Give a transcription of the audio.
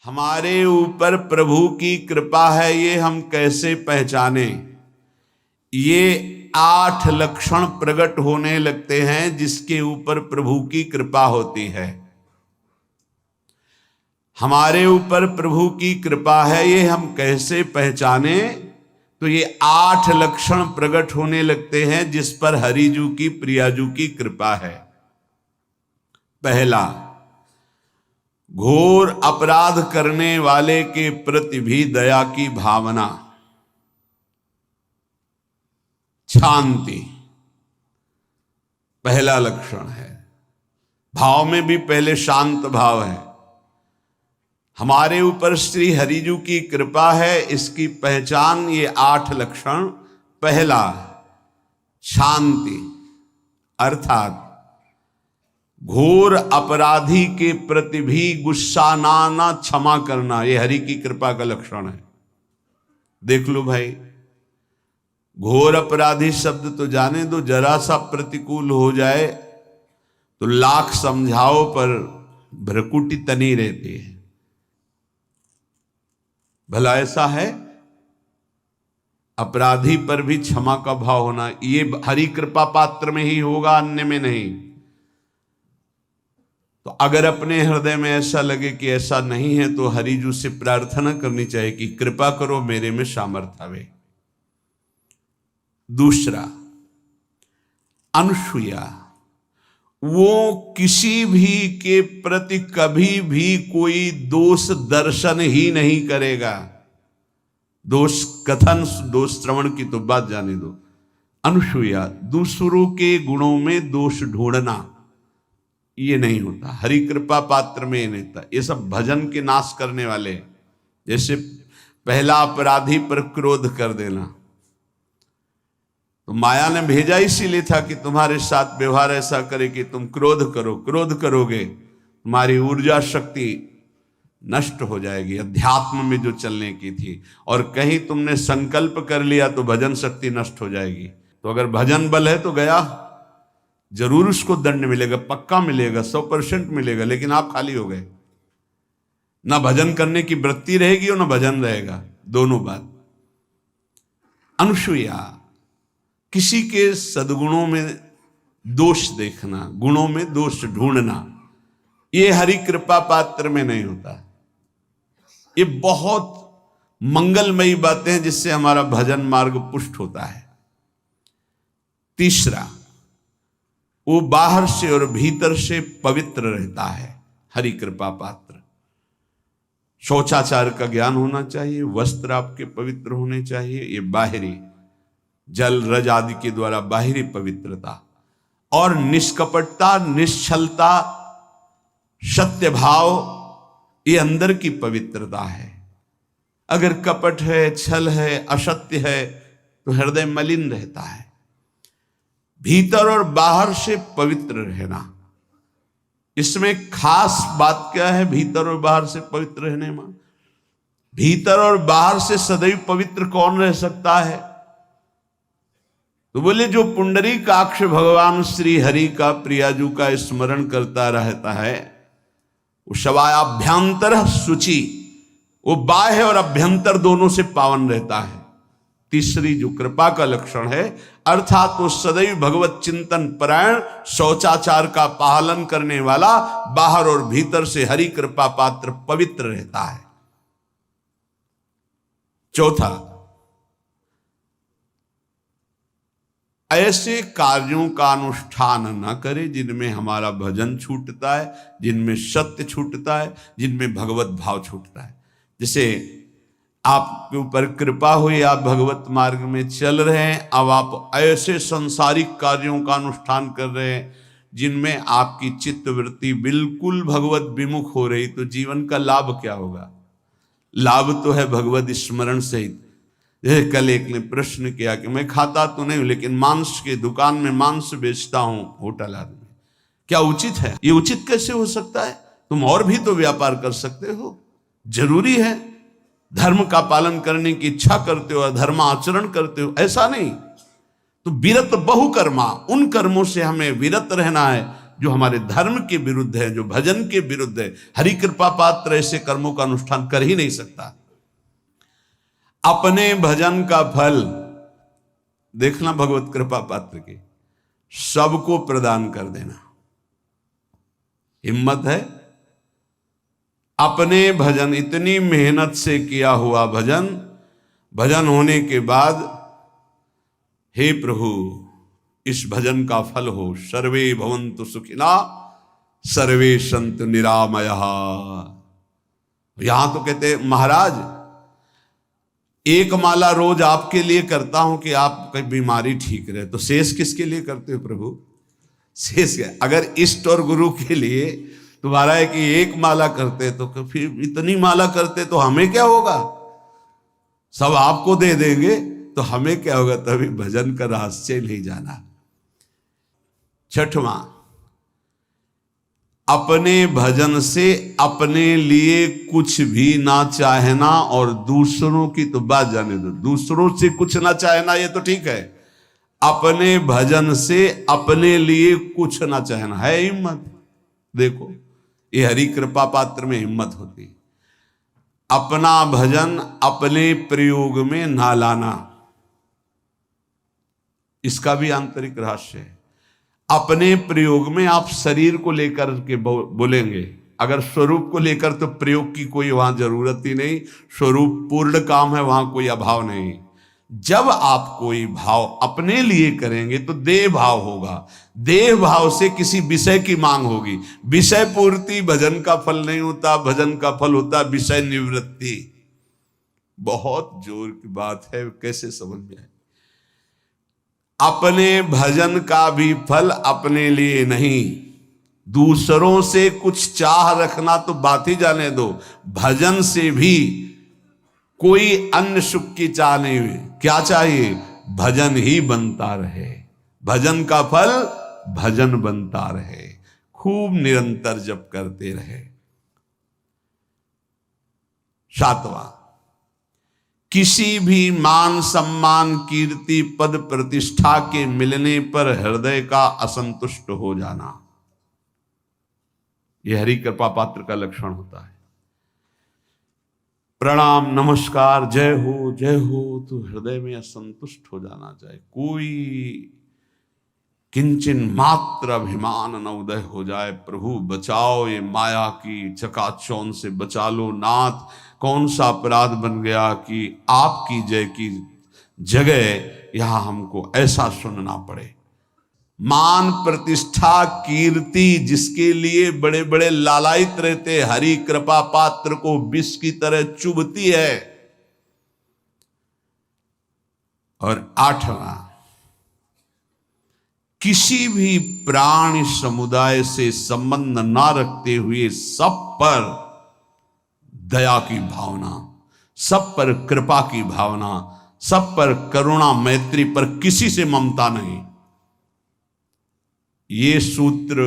हमारे ऊपर प्रभु की कृपा है ये हम कैसे पहचाने? ये 8 लक्षण प्रकट होने लगते हैं जिसके ऊपर प्रभु की कृपा होती है। हमारे ऊपर प्रभु की कृपा है ये हम कैसे पहचाने? तो ये 8 लक्षण प्रकट होने लगते हैं जिस पर हरिजू की प्रियाजू की कृपा है। पहला, घोर अपराध करने वाले के प्रति भी दया की भावना, शांति पहला लक्षण है। भाव में भी पहले शांत भाव है। हमारे ऊपर श्री हरिजू की कृपा है, इसकी पहचान ये 8 लक्षण। पहला, शांति, अर्थात घोर अपराधी के प्रति भी गुस्सा ना क्षमा करना, ये हरि की कृपा का लक्षण है। देख लो भाई, घोर अपराधी शब्द तो जाने दो, जरा सा प्रतिकूल हो जाए तो लाख समझाओ पर भ्रकुटी तनी रहती है। भला ऐसा है? अपराधी पर भी क्षमा का भाव होना, ये हरि कृपा पात्र में ही होगा, अन्य में नहीं। तो अगर अपने हृदय में ऐसा लगे कि ऐसा नहीं है तो हरिजू से प्रार्थना करनी चाहिए कि कृपा करो, मेरे में सामर्थ्य आवे। दूसरा, अनुसूया, वो किसी भी के प्रति कभी भी कोई दोष दर्शन ही नहीं करेगा। दोष कथन, दोष श्रवण की तो बात जाने दो। अनुसूया, दूसरों के गुणों में दोष ढूंढना, ये नहीं होता। हरि कृपा पात्र में ये नहीं होता। ये सब भजन के नाश करने वाले। जैसे पहला अपराधी पर क्रोध कर देना, तो माया ने भेजा इसीलिए था कि तुम्हारे साथ व्यवहार ऐसा करे कि तुम क्रोध करो। क्रोध करोगे तुम्हारी ऊर्जा शक्ति नष्ट हो जाएगी, अध्यात्म में जो चलने की थी। और कहीं तुमने संकल्प कर लिया तो भजन शक्ति नष्ट हो जाएगी। तो अगर भजन बल है तो गया, जरूर उसको दंड मिलेगा, पक्का मिलेगा, 100% मिलेगा, लेकिन आप खाली हो गए। ना भजन करने की वृत्ति रहेगी और ना भजन रहेगा, दोनों बात। अनुसूया, किसी के सद्गुणों में दोष देखना, गुणों में दोष ढूंढना, ये हरि कृपा पात्र में नहीं होता। ये बहुत मंगलमयी बातें हैं जिससे हमारा भजन मार्ग पुष्ट होता है। तीसरा, वो बाहर से और भीतर से पवित्र रहता है, हरि कृपा पात्र। शौचाचार का ज्ञान होना चाहिए, वस्त्र आपके पवित्र होने चाहिए, ये बाहरी जल रज आदि के द्वारा बाहरी पवित्रता। और निष्कपटता, निश्चलता, सत्य भाव, ये अंदर की पवित्रता है। अगर कपट है, छल है, असत्य है तो हृदय मलिन रहता है। भीतर और बाहर से पवित्र रहना, इसमें खास बात क्या है? भीतर और बाहर से पवित्र रहने में, भीतर और बाहर से सदैव पवित्र कौन रह सकता है? तो बोले जो पुंडरीकाक्ष भगवान श्री हरि का, प्रियाजू का स्मरण करता रहता है, वो शवायाभ्यंतर शुचि, वो बाह्य और अभ्यंतर दोनों से पावन रहता है। तीसरी जो कृपा का लक्षण है, अर्थात वो सदैव भगवत चिंतन परायण, शौचाचार का पालन करने वाला, बाहर और भीतर से हरि कृपा पात्र पवित्र रहता है। चौथा, ऐसे कार्यों का अनुष्ठान न करे जिनमें हमारा भजन छूटता है, जिनमें सत्य छूटता है, जिनमें भगवत भाव छूटता है। जैसे आपके ऊपर कृपा हुई, आप भगवत मार्ग में चल रहे हैं, अब आप ऐसे संसारिक कार्यों का अनुष्ठान कर रहे हैं जिनमें आपकी चित्तवृत्ति बिल्कुल भगवत विमुख हो रही, तो जीवन का लाभ क्या होगा? लाभ तो है भगवत स्मरण सहित। कल एक ने प्रश्न किया कि मैं खाता तो नहीं हूं लेकिन मांस के दुकान में मांस बेचता हूं, होटल आदमी, क्या उचित है? ये उचित कैसे हो सकता है? तुम और भी तो व्यापार कर सकते हो। जरूरी है धर्म का पालन करने की इच्छा करते हो, धर्म आचरण करते हो, ऐसा नहीं। तो विरत बहुकर्मा, उन कर्मों से हमें विरत रहना है जो हमारे धर्म के विरुद्ध है, जो भजन के विरुद्ध है। हरि कृपा पात्र ऐसे कर्मों का अनुष्ठान कर ही नहीं सकता। अपने भजन का फल देखना भगवत कृपा पात्र के, सबको प्रदान कर देना। हिम्मत है? अपने भजन, इतनी मेहनत से किया हुआ भजन, भजन होने के बाद हे प्रभु इस भजन का फल हो, सर्वे भवन्तु सुखिना सर्वे सन्तु निरामयः। यहां तो कहते हैं महाराज एक माला रोज आपके लिए करता हूं कि आपकी बीमारी ठीक रहे, तो शेष किसके लिए करते हो प्रभु? शेष अगर इष्ट और गुरु के लिए तुम्हारा है कि एक माला करते तो फिर इतनी माला करते तो हमें क्या होगा? सब आपको दे देंगे तो हमें क्या होगा? तभी भजन का रहस्य नहीं जाना। छठवां, अपने भजन से अपने लिए कुछ भी ना चाहना, और दूसरों की तो बात जाने दो, दूसरों से कुछ ना चाहना ये तो ठीक है, अपने भजन से अपने लिए कुछ ना चाहना है हिम्मत। देखो ये हरि कृपा पात्र में हिम्मत होती है। अपना भजन अपने प्रयोग में ना लाना, इसका भी आंतरिक रहस्य है। अपने प्रयोग में आप शरीर को लेकर के बोलेंगे, अगर स्वरूप को लेकर तो प्रयोग की कोई वहां जरूरत ही नहीं, स्वरूप पूर्ण काम है, वहां कोई अभाव नहीं। जब आप कोई भाव अपने लिए करेंगे तो देह भाव होगा, देह भाव से किसी विषय की मांग होगी। विषय पूर्ति भजन का फल नहीं होता, भजन का फल होता विषय निवृत्ति। बहुत जोर की बात है, कैसे समझ में आए? अपने भजन का भी फल अपने लिए नहीं, दूसरों से कुछ चाह रखना तो बात ही जाने दो, भजन से भी कोई अन्य सुख की चाह नहीं हुई। क्या चाहिए? भजन ही बनता रहे, भजन का फल भजन बनता रहे, खूब निरंतर जप करते रहे। सातवां, किसी भी मान सम्मान कीर्ति पद प्रतिष्ठा के मिलने पर हृदय का असंतुष्ट हो जाना, यह हरि कृपा पात्र का लक्षण होता है। प्रणाम नमस्कार जय हो तो हृदय में असंतुष्ट हो जाना चाहिए। कोई किंचन मात्र अभिमान न उदय हो जाए। प्रभु बचाओ, ये माया की चकाचौंध से बचा लो नाथ। कौन सा अपराध बन गया कि आपकी जय की जगह यहां हमको ऐसा सुनना पड़े। मान प्रतिष्ठा कीर्ति जिसके लिए बड़े बड़े लालायित रहते, हरि कृपा पात्र को विष की तरह चुभती है। और आठवां, किसी भी प्राणी समुदाय से संबंध ना रखते हुए सब पर दया की भावना, सब पर कृपा की भावना, सब पर करुणा मैत्री, पर किसी से ममता नहीं। ये सूत्र